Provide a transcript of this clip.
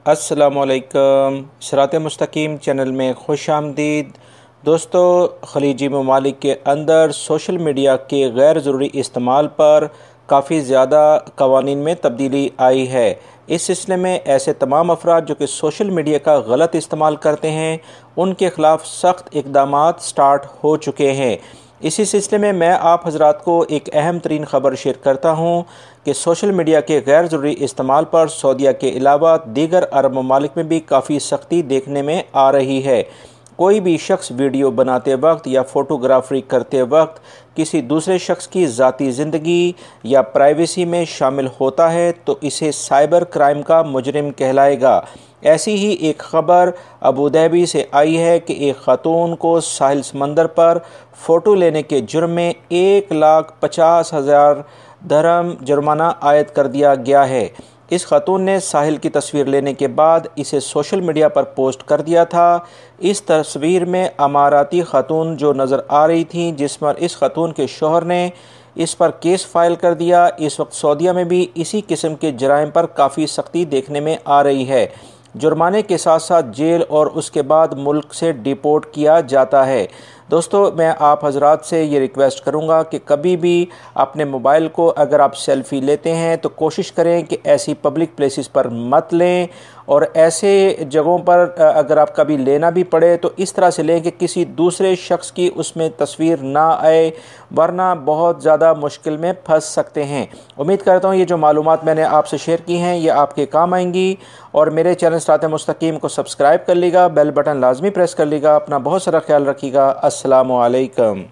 अस्सलामुअलैकुम। सिरात मुस्तकीम चैनल में खुश आमदीद। दोस्तों, खलीजी ममालिक के अंदर सोशल मीडिया के गैर ज़रूरी इस्तेमाल पर काफ़ी ज़्यादा कवानीन में तब्दीली आई है। इस सिलसिले में ऐसे तमाम अफराद जो कि सोशल मीडिया का गलत इस्तेमाल करते हैं, उनके ख़िलाफ़ सख्त इक़दामात स्टार्ट हो चुके हैं। इसी सिलसिले में मैं आप हज़रात को एक अहम तरीन ख़बर शेयर करता हूँ कि सोशल मीडिया के गैर ज़रूरी इस्तेमाल पर सऊदीया के अलावा दीगर अरब ममालिक में भी काफ़ी सख्ती देखने में आ रही है। कोई भी शख्स वीडियो बनाते वक्त या फ़ोटोग्राफरी करते वक्त किसी दूसरे शख्स की ज़ाती ज़िंदगी या प्राइवेसी में शामिल होता है तो इसे साइबर क्राइम का मुजरिम कहलाएगा। ऐसी ही एक ख़बर अबू धाबी से आई है कि एक ख़ातून को साहिल समंदर पर फ़ोटो लेने के जुर्म में 1,50,000 दरहम जुर्माना आयद कर दिया गया है। इस खातून ने साहिल की तस्वीर लेने के बाद इसे सोशल मीडिया पर पोस्ट कर दिया था। इस तस्वीर में अमाराती खातून जो नज़र आ रही थी, जिस पर इस खातून के शोहर ने इस पर केस फाइल कर दिया। इस वक्त सऊदीया में भी इसी किस्म के जराइम पर काफ़ी सख्ती देखने में आ रही है। जुर्माने के साथ साथ जेल और उसके बाद मुल्क से डिपोर्ट किया जाता है। दोस्तों, मैं आप हजरात से ये रिक्वेस्ट करूँगा कि कभी भी अपने मोबाइल को अगर आप सेल्फ़ी लेते हैं तो कोशिश करें कि ऐसी पब्लिक प्लेसेस पर मत लें, और ऐसे जगहों पर अगर आप कभी लेना भी पड़े तो इस तरह से लें कि किसी दूसरे शख्स की उसमें तस्वीर ना आए, वरना बहुत ज़्यादा मुश्किल में फंस सकते हैं। उम्मीद करता हूँ ये जो मालूमात मैंने आपसे शेयर की हैं ये आपके काम आएंगी, और मेरे चैनल सिरात मुस्तकीम को सब्सक्राइब कर लीजिएगा, बेल बटन लाजमी प्रेस कर लीजिएगा। अपना बहुत सारा ख्याल रखिएगा। अस्सलामु अलैकुम।